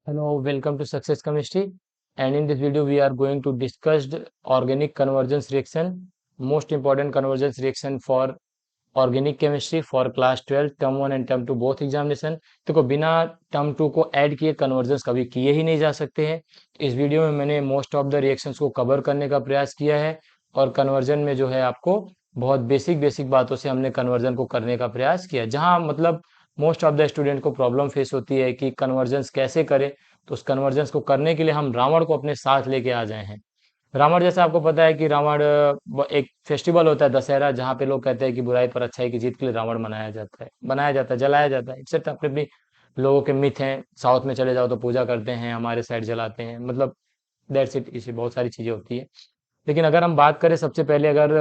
Hello, welcome to Success Chemistry. And in this video, we are going to discuss the organic convergence reaction, most important convergence reaction for organic chemistry for class 12 term 1 and term 2 both examination. देखो, बिना term 2 को add किए convergence कभी किए ही नहीं जा सकते हैं। इस वीडियो में मैंने मोस्ट ऑफ द रिएक्शंस को कवर करने का प्रयास किया है और कन्वर्जन में जो है आपको बहुत बेसिक बेसिक बातों से हमने कन्वर्जन को करने का प्रयास किया। जहां मतलब मोस्ट ऑफ द स्टूडेंट को प्रॉब्लम फेस होती है कि कन्वर्जन्स कैसे करें, तो उस कन्वर्जन्स को करने के लिए हम रावण को अपने साथ लेके आ जाए हैं। रावण जैसा आपको पता है कि रावण एक फेस्टिवल होता है दशहरा, जहाँ पे लोग कहते हैं कि बुराई पर अच्छाई की जीत के लिए रावण बनाया जाता है, जलाया जाता है। इससे अपने अपनी लोगों के मिथ हैं। साउथ में चले जाओ तो पूजा करते हैं, हमारे साइड जलाते हैं, मतलब दैट्स इट। इसी बहुत सारी चीजें होती है। लेकिन अगर हम बात करें सबसे पहले अगर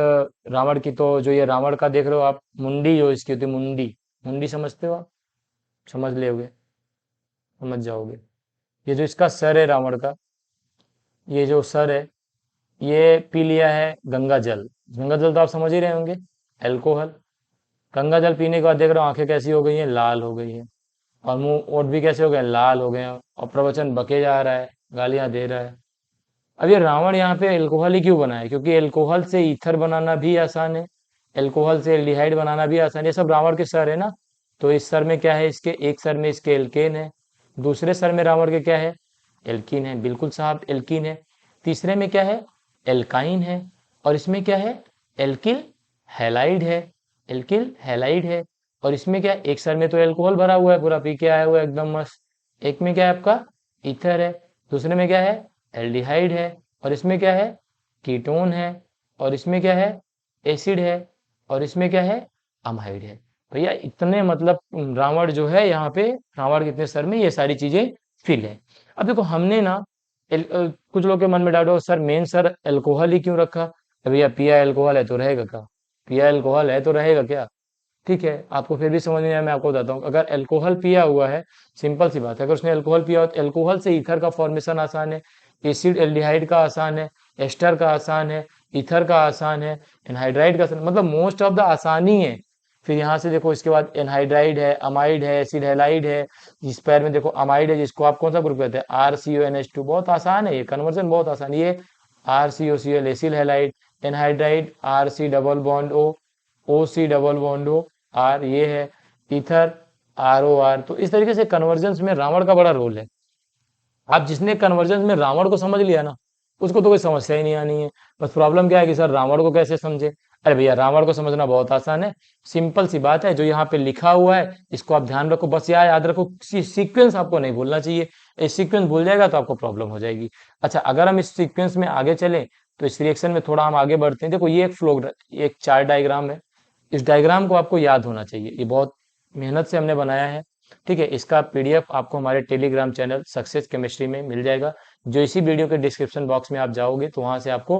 रावण की, तो जो ये रावण का देख रहे हो आप, मुंडी जो इसकी होती है, मुंडी, मुंडी समझते हो आप? समझ ले, समझ जाओगे। ये जो इसका सर है रावण का, ये जो सर है, ये पी लिया है गंगा जल। गंगा जल तो आप समझ ही रहे होंगे, एल्कोहल। गंगा जल पीने के बाद देख रहे हो आंखें कैसी हो गई हैं, लाल हो गई हैं। और मुंह ओठ भी कैसे हो गए, लाल हो गए हैं। और प्रवचन बके जा रहा है, गालियां दे रहा है। अब ये रावण यहाँ पे एल्कोहल ही क्यों बना है? क्योंकि एल्कोहल से ईथर बनाना भी आसान है, एल्कोहल से एल्डिहाइड बनाना भी आसान है। ये सब रावण के सर है ना। तो इस सर में क्या है, इसके एक सर में इसके एल्केन है, दूसरे सर में रावण के क्या है, एल्कीन है। बिल्कुल साहब, एल्कीन है। तीसरे में क्या है, एल्काइन है। और इसमें क्या है, एल्किल हैलाइड है। एल्किल हैलाइड है। और इसमें क्या है, एक सर में तो एल्कोहल भरा हुआ है, पूरा पी के आया हुआ है एकदम मस्त। एक में क्या है आपका, ईथर है। दूसरे में क्या है, एल्डिहाइड है। और इसमें क्या है, कीटोन है। और इसमें क्या है, एसिड है। और इसमें क्या है, अमाइड है। भैया इतने मतलब रावण जो है यहाँ पे, रावण के इतने सर में ये सारी चीजें फिल है। अब देखो हमने ना कुछ लोग के मन में डाउट हो, सर मेन सर अल्कोहल ही क्यों रखा? तो भैया पिया अल्कोहल है तो रहेगा क्या? पिया अल्कोहल है तो रहेगा क्या? ठीक है, आपको फिर भी समझ नहीं आया, मैं आपको बताता हूँ। अगर अल्कोहल पिया हुआ है, सिंपल सी बात है, अगर उसने अल्कोहल पिया हो तो अल्कोहल से ईथर का फॉर्मेशन आसान है, एसिड एल्डिहाइड का आसान है, एस्टर का आसान है, ईथर का आसान है, एनहाइड्राइड का आसान, मतलब मोस्ट ऑफ द आसानी है। फिर यहाँ से देखो, इसके बाद एनहाइड्राइड है, अमाइड है, एसिड हैलाइड है। इस पैर में देखो अमाइड है, जिसको आप कौन सा ग्रुप कहते हैं, RCONH2। बहुत आसान है ये कन्वर्जन, बहुत आसान। ये RCOCl acyl halide, anhydride RC double bond O, OC double bond O, R ये है, ईथर ROR। तो इस तरीके से कन्वर्जेंस में रावण का बड़ा रोल है। आप जिसने कन्वर्जेंस में रावण को समझ लिया ना, उसको तो कोई समस्या ही नहीं आनी है। बस प्रॉब्लम क्या है कि सर रावण को कैसे समझे? अरे भैया रावण को समझना बहुत आसान है। सिंपल सी बात है, जो यहाँ पे लिखा हुआ है इसको आप ध्यान रखो, बस याद रखो, सीक्वेंस आपको नहीं भूलना चाहिए। इस सीक्वेंस भूल जाएगा तो आपको प्रॉब्लम हो जाएगी। अच्छा, अगर हम इस सीक्वेंस में आगे चले, तो इस रिएक्शन में थोड़ा हम आगे बढ़ते हैं। देखो, ये एक फ्लो, एक चार्ट डायग्राम है। इस डायग्राम को आपको याद होना चाहिए, ये बहुत मेहनत से हमने बनाया है। ठीक है, इसका PDF आपको हमारे टेलीग्राम चैनल सक्सेस केमिस्ट्री में मिल जाएगा। जो इसी वीडियो के डिस्क्रिप्शन बॉक्स में आप जाओगे तो वहां से आपको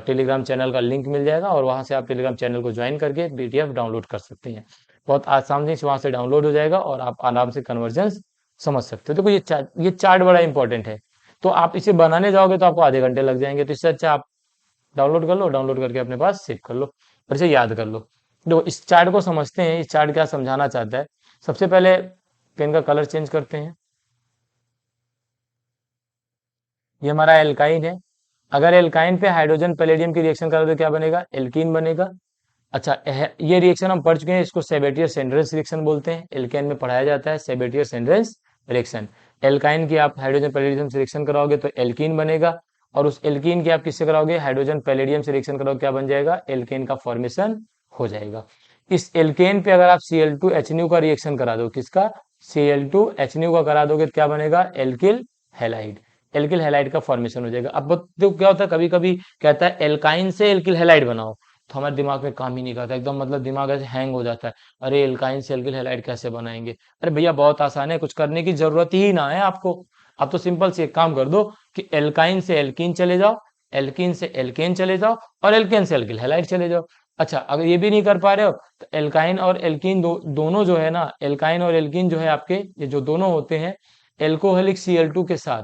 टेलीग्राम चैनल का लिंक मिल जाएगा, और वहां से आप टेलीग्राम चैनल को ज्वाइन करके PDF डाउनलोड कर सकते हैं। बहुत आसानी से वहां से डाउनलोड हो जाएगा और आप आराम से कन्वर्जेंस समझ सकते हो। देखो, ये चार्ट बड़ा इंपॉर्टेंट है। तो आप इसे बनाने जाओगे तो आपको आधे घंटे लग जाएंगे, तो इससे अच्छा आप डाउनलोड कर लो, डाउनलोड करके अपने पास सेव कर लो और इसे याद कर लो। देखो, इस चार्ट को समझते हैं, इस चार्ट क्या समझाना चाहता है। सबसे पहले पेन का कलर चेंज करते हैं। ये हमारा एल्काइन है। अगर एल्काइन पे हाइड्रोजन पैलेडियम की रिएक्शन करा तो क्या बनेगा, एल्कीन बनेगा। अच्छा, ये रिएक्शन हम पढ़ चुके हैं, इसको सेबेटियर सेंड्रेस रिएक्शन बोलते हैं। एल्केन में पढ़ाया जाता है सेबेटियर सेंड्रेस रिएक्शन। एल्काइन की आप हाइड्रोजन पैलेडियम से रिएक्शन कराओगे तो एल्कीन बनेगा। और उस एल्कीन की आप किससे कराओगे, हाइड्रोजन पैलेडियम से रिएक्शन कराओगे, क्या बन जाएगा, एल्केन का फॉर्मेशन हो जाएगा। इस एल्केन पे अगर आप Cl2H का रिएक्शन करा दो, किसका, Cl2H का करा दोगे तो क्या बनेगा, एल्किल हैलाइड। एल्किल हैलाइड का फॉर्मेशन हो जाएगा। अब तो क्या होता है, कभी कभी कहता है एल्काइन से एल्किल हैलाइड बनाओ, तो हमारे दिमाग में काम ही नहीं करता, एकदम मतलब दिमाग ऐसे हैंग हो जाता है। अरे एल्काइन से एल्किल हैलाइड कैसे बनाएंगे? अरे भैया बहुत आसान है, कुछ करने की जरूरत ही ना है आपको। आप तो सिंपल से एक काम कर दो कि एल्काइन से एल्कीन चले जाओ, एल्कीन से एल्केन चले जाओ, और एल्केन से एल्किल हैलाइड चले जाओ। अच्छा, अगर ये भी नहीं कर पा रहे हो तो एल्काइन और एल्कीन दोनों जो है ना, एल्काइन और एल्कीन जो है आपके, ये जो दोनों होते हैं एल्कोहलिक Cl2 के साथ,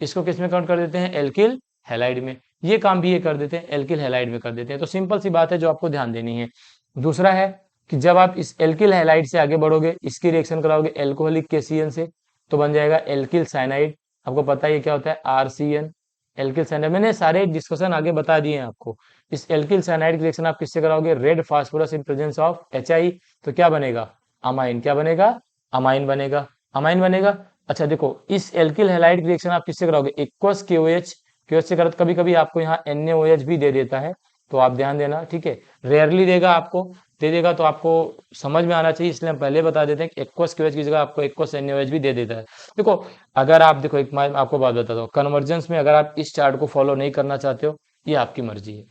इसको किस में काउंट कर देते हैं, एल्किल हैलाइड में। ये काम भी ये कर देते हैं, एल्किल हैलाइड में कर देते हैं। तो सिंपल सी बात है जो आपको ध्यान देनी है। दूसरा है कि जब आप इस एल्किल हैलाइड से आगे बढ़ोगे, इसकी रिएक्शन कराओगे एल्कोहलिक KCN से, तो बन जाएगा एल्किल साइनाइड। आपको पता है ये क्या होता है, RCN, एल्किल साइनाइड। मैंने सारे डिस्कशन आगे बता दिए हैं आपको। इस एल्किल साइनाइड रिएक्शन आप किससे कराओगे, red phosphorus in presence of HI, तो क्या बनेगा, अमाइन। क्या बनेगा, अमाइन बनेगा, अमाइन बनेगा। अच्छा देखो, इस एल्किल हैलाइड रिएक्शन आप किससे कराओगे, एक्वस KOH, KOH से करो। कभी कभी आपको यहाँ NaOH भी दे देता है, तो आप ध्यान देना, ठीक है। रेयरली देगा आपको, दे देगा तो आपको समझ में आना चाहिए, इसलिए हम पहले बता देते हैं कि एक्वस KOH की जगह आपको एक्वस NaOH भी दे देता है। देखो, अगर आप देखो, एक मैं आपको बात बताता हूँ, कन्वर्जेंस में अगर आप इस चार्ट को फॉलो नहीं करना चाहते हो, ये आपकी मर्जी है,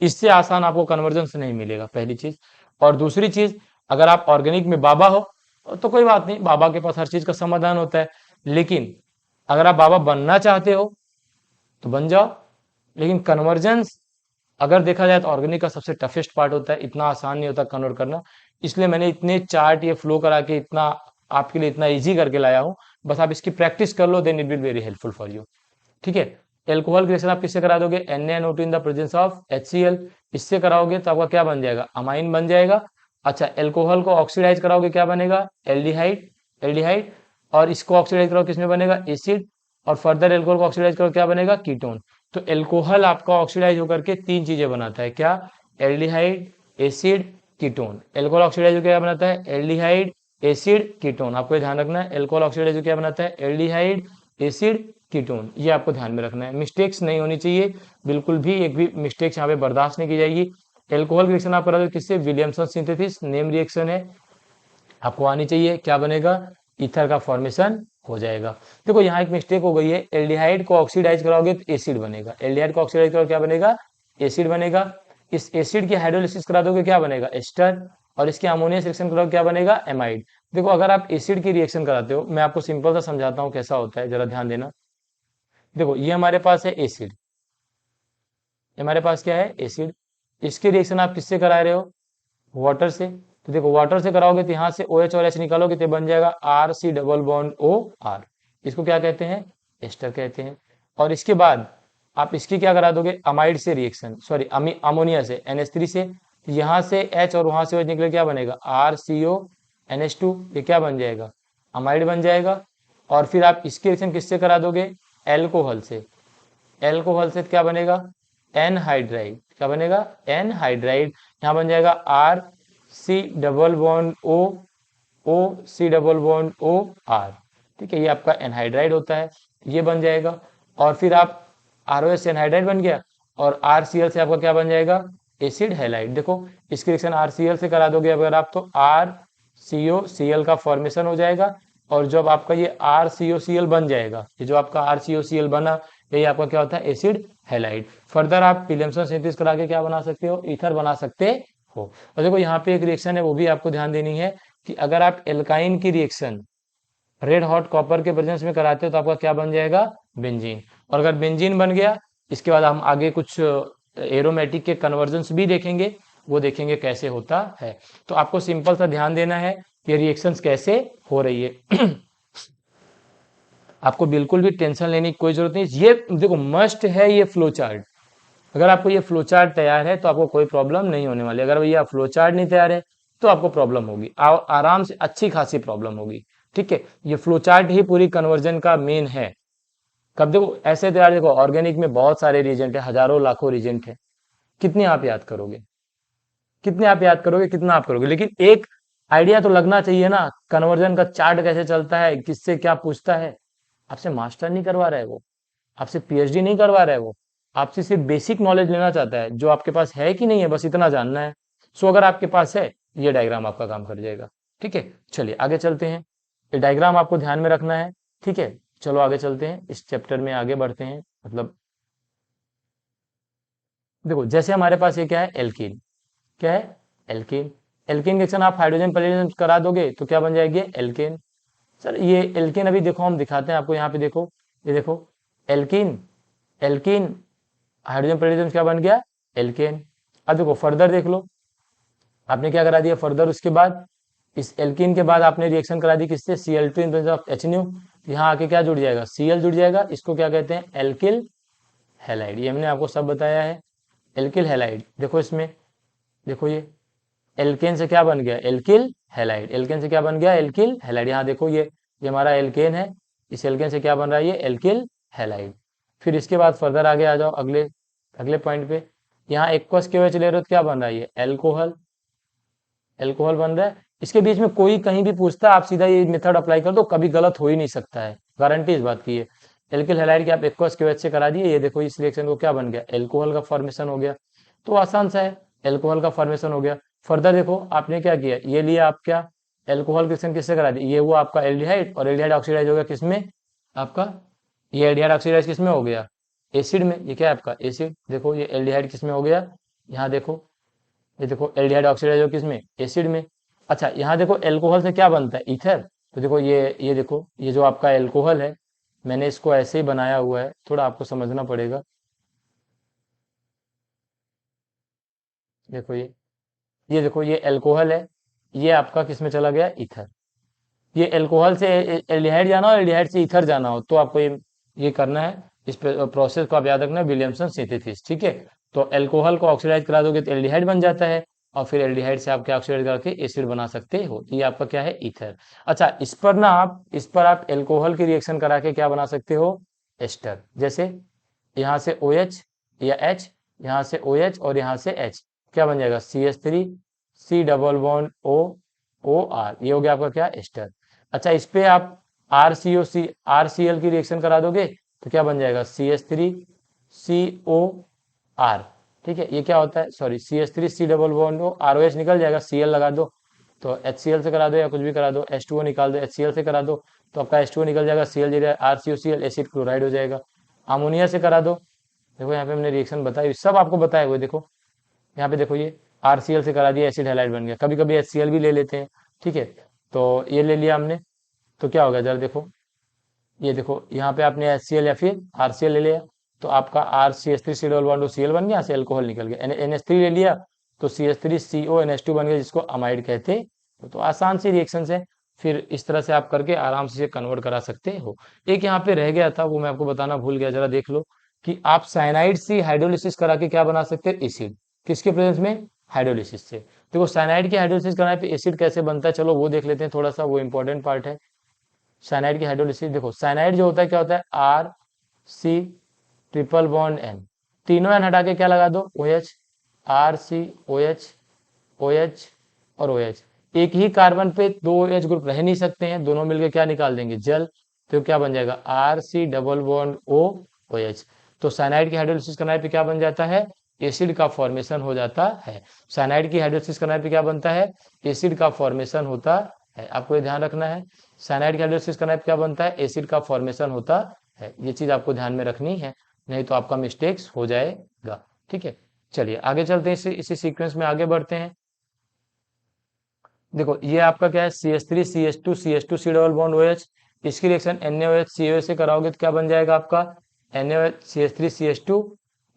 इससे आसान आपको कन्वर्जेंस नहीं मिलेगा, पहली चीज। और दूसरी चीज, अगर आप ऑर्गेनिक में बाबा हो तो कोई बात नहीं, बाबा के पास हर चीज का समाधान होता है। लेकिन अगर आप बाबा बनना चाहते हो तो बन जाओ। लेकिन कन्वर्जेंस अगर देखा जाए तो ऑर्गेनिक का सबसे टफेस्ट पार्ट होता है, इतना आसान नहीं होता कन्वर्ट करना। इसलिए मैंने इतने चार्ट ये फ्लो करा के इतना आपके लिए इतना इजी करके लाया हूं। बस आप इसकी प्रैक्टिस कर लो, then it will very helpful for you, ठीक है। एल्कोहल रिएक्शन आप किससे करा दोगे, NaNO2 in the presence of HCl, इससे कराओगे तो आपका क्या बन जाएगा, अमाइन बन जाएगा। अच्छा, एल्कोहल को ऑक्सीडाइज कराओगे, क्या बनेगा, एल्डिहाइड, एल्डिहाइड। और इसको ऑक्सीडाइज करो, किसमें बनेगा, एसिड। और फर्दर एल्कोहल को ऑक्सीडाइज करो, क्या बनेगा, कीटोन। तो एल्कोहल आपका ऑक्सीडाइज होकर के तीन चीजें बनाता है, क्या, aldehyde, acid, ketone. Alcohol oxidise होकर क्या बनाता है, एल्डिहाइड, एसिड, कीटोन। आपको ये ध्यान रखना है, एल्कोहल ऑक्सीडाइज होकर क्या बनाता है, एल्डिहाइड, एसिड, कीटोन। ये आपको ध्यान में रखना है, मिस्टेक्स नहीं होनी चाहिए, बिल्कुल भी एक भी मिस्टेक्स यहाँ पे बर्दाश्त नहीं की जाएगी। एल्कोहल रिएक्शन आप करा दो किससे, विलियमसन सिंथेसिस, नेम रिएक्शन है, आपको आनी चाहिए। क्या बनेगा, ईथर का फॉर्मेशन हो जाएगा। देखो यहाँ एक मिस्टेक हो गई है, एल्डिहाइड को ऑक्सीडाइज कराओगे तो एसिड बनेगा, एल्डिहाइड को ऑक्सीडाइज करोगे क्या बनेगा, एसिड बनेगा। इस एसिड की हाइड्रोलिसिस करा दोगे, क्या बनेगा, एस्टर। और इसकी अमोनियस रिएक्शन करोगे, क्या बनेगा, एमाइड। देखो, अगर आप एसिड की रिएक्शन कराते हो, मैं आपको सिंपल सा समझाता हूँ कैसा होता है, जरा ध्यान देना। देखो, ये हमारे पास है एसिड, हमारे पास क्या है, एसिड। इसकी रिएक्शन आप किससे करा रहे हो, वाटर से। तो देखो, वाटर से कराओगे तो यहाँ से OH और H निकालोगे तो बन जाएगा RC डबल बॉन्ड OR। इसको क्या कहते हैं, एस्टर कहते हैं। और इसके बाद आप इसकी क्या करा दोगे, अमाइड से रिएक्शन, सॉरी अमोनिया से, NH3 से। यहाँ से H और वहां से OH निकले, क्या बनेगा, RCO NH2। ये क्या बन जाएगा, अमाइड बन जाएगा। और फिर आप इसकी रिएक्शन किससे करा दोगे, एल्कोहल से। एल्कोहल से क्या बनेगा, एनहाइड्राइड। क्या बनेगा, एनहाइड्राइड। यहाँ बन जाएगा RC double bond OC double bond OR। ठीक है, ये आपका एनहाइड्राइड होता है, ये बन जाएगा। और फिर आप ROS एनहाइड्राइड बन गया, और RCl से आपका क्या बन जाएगा, एसिड हैलाइड। देखो, इसकी रिएक्शन RCl से करा दोगे अगर आप, तो RCOCl का फॉर्मेशन हो जाएगा। और जब आपका ये RCOCl बन जाएगा, ये जो आपका RCOCl बना, यही आपका क्या होता है, एसिड हैलाइड। फर्दर आप विलियमसन सिंथेसिस करा के क्या बना सकते हो, ईथर बना सकते हो। और देखो, यहाँ पे एक रिएक्शन है, वो भी आपको ध्यान देनी है कि अगर आप एल्काइन की रिएक्शन रेड हॉट कॉपर के प्रेजेंस में कराते हो तो आपका क्या बन जाएगा, बेंजीन। और अगर बेंजीन बन गया, इसके बाद हम आगे कुछ एरोमेटिक के कन्वर्जन्स भी देखेंगे, वो देखेंगे कैसे होता है। तो आपको सिंपल सा ध्यान देना है कि रिएक्शंस कैसे हो रही है। आपको बिल्कुल भी टेंशन लेने की कोई जरूरत नहीं। ये देखो, मस्ट है ये फ्लो चार्ट। अगर आपको ये फ्लो चार्ट तैयार है तो आपको कोई प्रॉब्लम नहीं होने वाली। अगर भैया फ्लो चार्ट नहीं तैयार है तो आपको प्रॉब्लम होगी, आराम से अच्छी खासी प्रॉब्लम होगी, ठीक है। ये फ्लो चार्ट ही पूरी कन्वर्जन का मेन है। कब देखो ऐसे तैयार, देखो ऑर्गेनिक में बहुत सारे रीजेंट है, हजारों लाखों रीजेंट है, कितने आप याद करोगे, कितने आप याद करोगे, कितना आप करोगे। लेकिन एक आइडिया तो लगना चाहिए ना, कन्वर्जन का चार्ट कैसे चलता है, किससे क्या पूछता है। आपसे मास्टर नहीं करवा रहा है वो, आपसे PhD नहीं करवा रहा है वो, आपसे सिर्फ बेसिक नॉलेज लेना चाहता है, जो आपके पास है कि नहीं है, बस इतना जानना है। सो अगर आपके पास है, ये डायग्राम आपका काम कर जाएगा, ठीक है। चलिए आगे चलते हैं, ये डायग्राम आपको ध्यान में रखना है, ठीक है। चलो आगे चलते हैं, इस चैप्टर में आगे बढ़ते हैं। मतलब देखो, जैसे हमारे पास ये क्या है, एल्कीन। क्या है, एल्कीन। एल्कीन रिएक्शन आप हाइड्रोजन पैलेडियम करा दोगे तो क्या बन जाएगी, एल्केन। सर ये एल्केन अभी देखो हम दिखाते हैं आपको, यहाँ पे देखो, ये देखो, एल्कीन, एल्कीन, हाइड्रोजन पैलेडियम क्या बन गया, एल्केन। अब देखो फर्दर देख लो, आपने क्या करा दिया फर्दर, उसके बाद इस एल्कीन के बाद आपने रिएक्शन करा दी किससे, Cl2 in presence of HNO। यहाँ आके क्या जुड़ जाएगा, Cl जुड़ जाएगा, इसको क्या कहते हैं, एल्किल हैलाइड। ये हमने आपको सब बताया है, एल्किल हैलाइड। देखो इसमें, देखो ये एल्केन से क्या बन गया, एल्किल हैलाइड। एल्केन से क्या बन गया, एल्किल हैलाइड। यहाँ देखो ये ये हमारा एल्केन है, इस एल्केन से क्या बन रहा है, ये एल्किल हैलाइड। फिर इसके बाद फर्दर आगे आ जाओ अगले अगले पॉइंट पे, यहाँ एक्वस KOH ले रहे हो तो क्या बन रहा है, ये एल्कोहल, एल्कोहल बन रहा है। इसके बीच में कोई कहीं भी पूछता है, आप सीधा ये मेथड अप्लाई कर दो, कभी गलत हो ही नहीं सकता है, गारंटी इस बात की है। एल्किल हैलाइड की आप एक्वस KOH से करा दिए, ये देखो इस रिएक्शन को क्या बन गया, एल्कोहल का फॉर्मेशन हो गया। तो आसान सा है, एल्कोहल का फॉर्मेशन हो गया। फर्दर देखो आपने क्या किया, ये लिया आप क्या, एल्कोहल रिएक्शन किससे करा दी, ये हुआ आपका एल्डिहाइड, और एल्डिहाइड ऑक्सीडाइज हो गया किसमें आपका, ये एल्डिहाइड ऑक्सीडाइज किसमें हो गया, एसिड में। ये क्या है आपका एसिड, देखो ये एल्डिहाइड किसमें हो गया, यहाँ देखो, ये देखो एल्डिहाइड ऑक्सीडाइज हो किसमें, एसिड में। अच्छा यहाँ देखो एल्कोहल से क्या बनता है, ईथर। तो देखो ये देखो ये जो आपका एल्कोहल है, मैंने इसको ऐसे ही बनाया हुआ है, थोड़ा आपको समझना पड़ेगा। देखो ये देखो ये एल्कोहल है, ये आपका किस में चला गया, ईथर। ये एल्कोहल से एल्डिहाइड जाना हो, एल्डिहाइड से ईथर जाना हो, तो आपको ये करना है। इस प्रोसेस को आप याद रखना, विलियमसन सिंथेसिस, ठीक है। तो एल्कोहल को ऑक्सीडाइज करा दोगे तो एल्डिहाइड बन जाता है, और फिर एल्डिहाइड से आप क्या ऑक्सीडाइज करके एसिड बना सकते हो, तो ये आपका क्या है, ईथर। अच्छा इस पर आप एल्कोहल की रिएक्शन करा के क्या बना सकते हो, एस्टर। जैसे यहाँ से OH या H, यहाँ से OH और यहाँ से H, क्या बन जाएगा, CH3 C double bond OR, ये हो गया आपका क्या, एस्टर। अच्छा इस पे आप RCOC RCl की रिएक्शन करा दोगे तो क्या बन जाएगा, CH3 COR, ठीक है। ये क्या होता है, sorry CH3 C double bond ROH निकल जाएगा, Cl लगा दो, तो HCl से करा दो या कुछ भी करा दो, H2O निकाल दो, HCl से करा दो तो आपका H2O निकल जाएगा, Cl जगह RCOCl एसिड क्लोराइड हो जाएगा। अमोनिया से करा दो, देखो यहाँ पे हमने रिएक्शन बताई, सब आपको बताए हुए, देखो यहाँ पे देखो ये RCl से करा दिया, एसिड हैलाइड बन गया। कभी कभी HCl भी ले लेते हैं, ठीक है। तो ये ले लिया हमने, तो क्या होगा जरा देखो, ये देखो यहाँ पे आपने HCl या फिर RCl ले लिया, तो आपका RCH3 C double bond Cl बन गया, यहाँ से अल्कोहल निकल गया। NH3 ले लिया तो CH3 CO NH2 बन गया, जिसको अमाइड कहते हो। तो आसान सी रिएक्शन है, फिर इस तरह से आप करके आराम से कन्वर्ट करा सकते हो। एक यहाँ पे रह गया था, वो मैं आपको बताना भूल गया, जरा देख लो कि आप साइनाइड से हाइड्रोलिसिस करा के क्या बना सकते हैं, एसिड। किसके प्रेजेंस में, हाइड्रोलिसिस से। देखो साइनाइड की हाइड्रोलिसिस कराने पे एसिड कैसे बनता है, चलो वो देख लेते हैं थोड़ा सा, वो इंपॉर्टेंट पार्ट है। साइनाइड की हाइड्रोलिसिस देखो, साइनाइड जो होता है क्या होता है, RC ट्रिपल बॉन्ड N, तीनों N हटा के क्या लगा दो, OH, RCOH और OH। एक ही कार्बन पे दो OH ग्रुप रह नहीं सकते हैं, दोनों मिलकर क्या निकाल देंगे, जल। तो क्या बन जाएगा, RC डबल बॉन्ड OH। तो साइनाइड की हाइड्रोलिसिस करने पे क्या बन जाता है, एसिड का फॉर्मेशन हो जाता है। साइनाइड की हाइड्रोलिसिस करने पे क्या बनता है, एसिड का फॉर्मेशन होता है। आपको ये ध्यान रखना है, साइनाइड की हाइड्रोलिसिस करने पे क्या बनता है, एसिड का फॉर्मेशन होता है। ये चीज आपको ध्यान में रखनी है, नहीं तो आपका मिस्टेक्स हो जाएगा, ठीक है। चलिए आगे चलते हैं, इसी सीक्वेंस में आगे बढ़ते हैं। देखो ये आपका क्या है, CH3 CH2 CH2 C double bond OH, इसकी रिएक्शन NaOH COH से कराओगे तो क्या बन जाएगा आपका, NaOH CH3 CH2,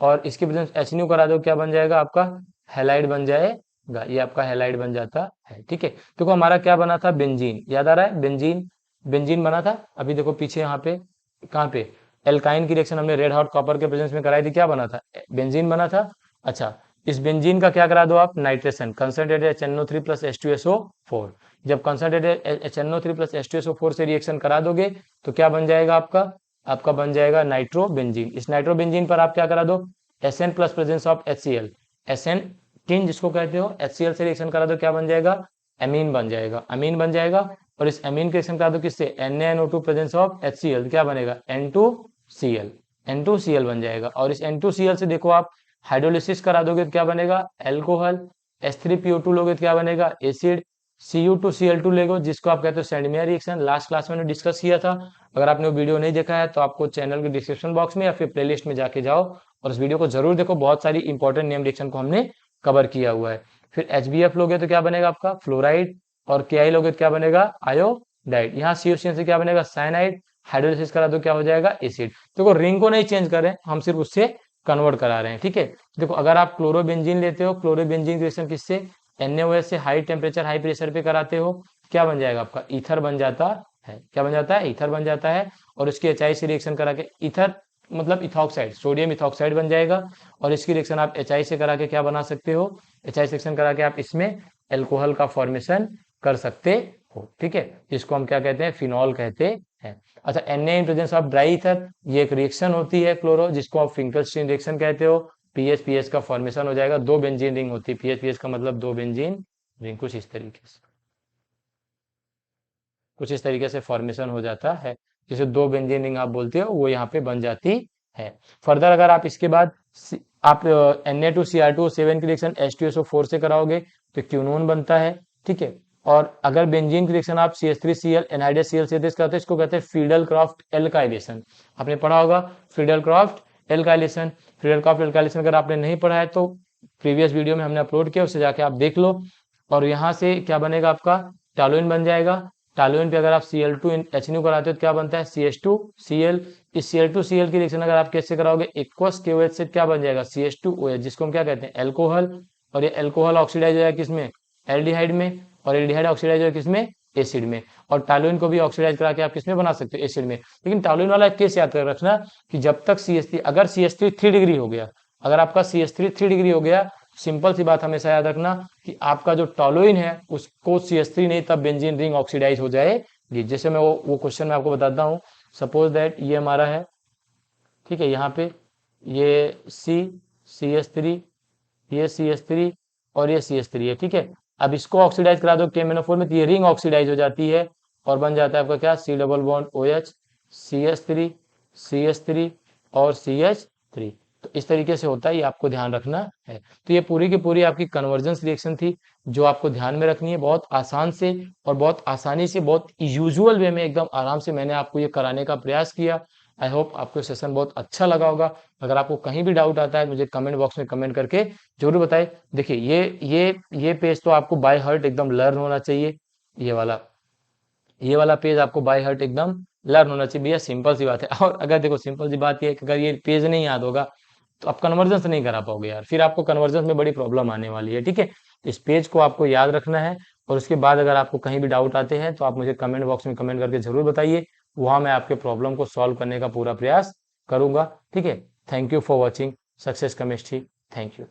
और इसके प्रेजेंस HNO करा दो, क्या बन जाएगा आपका, हैलाइड बन जाएगा। ये आपका हैलाइड बन जाता है, ठीक है। देखो हमारा क्या बना था, बेंजीन, याद आ रहा है, बेंजीन, बेंजीन बना था। अभी देखो पीछे यहाँ पे, कहाँ पे, एल्काइन की रिएक्शन हमने रेड हॉट कॉपर के प्रेजेंस में कराई थी, क्या बना था, बेंजीन बना था। अच्छा इस बेंजीन का क्या करा दो आप, nitration, concentrated HNO3 plus H2SO4। जब कंसंट्रेटेड HNO3 प्लस H2SO4 से रिएक्शन करा दोगे तो क्या बन जाएगा आपका, आपका बन जाएगा नाइट्रोबेंजीन। इस नाइट्रोबेंजीन पर आप क्या करा दो, SN plus presence of HCl, SN tin जिसको कहते हो, HCl से रिएक्शन करा दो, क्या बन जाएगा, एमीन बन जाएगा, अमीन बन जाएगा। और इस एमीन के रिएक्शन करा दो किससे, NaNO2 प्रेजेंस ऑफ HCl, क्या बनेगा, N2Cl, N2Cl बन जाएगा। और इस N2Cl से देखो आप हाइड्रोलिसिस करा दोगे तो क्या बनेगा, एल्कोहल। H3PO2 लोगे तो क्या बनेगा, एसिड। Cu2Cl2 लेगो, जिसको आप कहते हो सैंडमियर रिएक्शन, लास्ट क्लास में डिस्कस किया था। अगर आपने वो वीडियो नहीं देखा है तो आपको चैनल के डिस्क्रिप्शन बॉक्स में या फिर प्लेलिस्ट में जाके जाओ और उस वीडियो को जरूर देखो, बहुत सारी इंपॉर्टेंट नेम रिएक्शन को हमने कवर किया हुआ है। फिर HBF लोगे तो क्या बनेगा आपका, फ्लोराइड। और Ki लोगे तो क्या बनेगा, आयोडाइड। यहाँ COCN से क्या बनेगा, साइनाइड। हाइड्रोलिसिस करा दो क्या हो जाएगा, एसिड। देखो रिंग को नहीं चेंज कर रहे हैं हम, सिर्फ उससे कन्वर्ट करा रहे हैं, ठीक है। देखो अगर आप क्लोरोबेंजीन लेते हो, क्लोरोबेंजीन रिएक्शन किससे, NaOH से हाई टेम्परेचर हाई प्रेशर पे कराते हो, क्या बन जाएगा आपका, ईथर बन जाता है। क्या बन जाता है, ईथर बन जाता है। और इसकी HI से रिएक्शन करा के ईथर मतलब इथॉक्साइड, सोडियम इथॉक्साइड बन जाएगा। और इसकी रिएक्शन आप HI से करा के क्या बना सकते हो, HI सेक्शन करा के आप इसमें एल्कोहल का फॉर्मेशन कर सकते हो, ठीक है, इसको हम क्या कहते हैं, फिनॉल कहते हैं। अच्छा, Na in presence of dry ether, ये एक रिएक्शन होती है क्लोरो, जिसको आप फिंकलस्टीन रिएक्शन कहते हो। पीएच पीएच का फॉर्मेशन हो जाएगा, दो बेंजीन रिंग होती है, पीएच पीएच का मतलब दो बेंजीन रिंग, कुछ इस तरीके से फॉर्मेशन हो जाता है। जिसे दो बेंजीन रिंग आप बोलते हो, वो यहाँ पे बन जाती है। फर्दर अगर आप इसके बाद आप Na2Cr2O7 की रिएक्शन H2SO4 से कराओगे तो क्यूनोन बनता है, ठीक है। और अगर बेंजीन की रिएक्शन आप CH3Cl एनहाइड्रस Cl से कराते हैं, इसको कहते हैं फ्रीडल क्रॉफ्ट एल्काइलेशन। आपने पढ़ा होगा Friedel Crafts alkylation. Friedel Crafts alkylation अगर आपने नहीं पढ़ा है तो प्रीवियस वीडियो में हमने अपलोड किया, उससे जाके आप देख लो। और यहाँ से क्या बनेगा, आपका टॉलुइन बन जाएगा। टॉलुइन पे अगर आप Cl2HNO कराते हो तो क्या बनता है, CH2Cl। इस Cl2Cl की रिएक्शन अगर आप कैसे कराओगे, एक्वस KOH से क्या बन जाएगा, CH2OH, जिसको हम क्या कहते हैं, एल्कोहल। और ये एल्कोहल ऑक्सीडाइज हो जाएगा किसमें, एल्डिहाइड में। और एल्डिहाइड ऑक्सीडाइज हो जाएगा किसमें, एसिड में। और टॉलुइन को भी ऑक्सीडाइज करा के आप किसमें बना सकते हो, एसिड में। लेकिन टॉलुइन वाला केस याद कर रखना कि जब तक CH3, अगर CH3 3 डिग्री हो गया, अगर आपका CH3 3 डिग्री हो गया, सिंपल सी बात हमेशा याद रखना कि आपका जो टॉलुइन है उसको CH3 नहीं, तब बेंजीन रिंग ऑक्सीडाइज हो जाएगी। जैसे मैं वो क्वेश्चन मैं आपको बताता हूँ। सपोज दैट ये हमारा है, ठीक है, यहाँ पे ये CH3, ये CH3 और ये CH3 है, ठीक है। अब इसको ऑक्सीडाइज करा दो KMnO4 में तो ये रिंग ऑक्सीडाइज हो जाती है और बन जाता है आपका क्या, C double bond OH, CH3 और CH3। तो इस तरीके से होता है, ये आपको ध्यान रखना है। तो ये पूरी की पूरी आपकी कन्वर्जेंस रिएक्शन थी, जो आपको ध्यान में रखनी है। बहुत आसान से और बहुत आसानी से, बहुत यूजुअल वे में, एकदम आराम से मैंने आपको ये कराने का प्रयास किया। आई होप आपको सेशन बहुत अच्छा लगा होगा। अगर आपको कहीं भी डाउट आता है मुझे कमेंट बॉक्स में कमेंट करके जरूर बताएं। देखिए ये पेज तो आपको बाय हार्ट एकदम लर्न होना चाहिए। ये वाला ये वाला पेज आपको बाय हार्ट एकदम लर्न होना चाहिए भैया, सिंपल सी बात है। और अगर देखो सिंपल सी बात ये है कि अगर ये पेज नहीं याद होगा तो आप कन्वर्जेंस नहीं करा पाओगे यार, फिर आपको कन्वर्जेंस में बड़ी प्रॉब्लम आने वाली है, ठीक है। इस पेज को आपको याद रखना है। और उसके बाद अगर आपको कहीं भी डाउट आते हैं तो आप मुझे कमेंट बॉक्स में कमेंट करके जरूर बताइए, वहां मैं आपके प्रॉब्लम को सॉल्व करने का पूरा प्रयास करूंगा, ठीक है। Thank you for watching success chemistry. Thank you.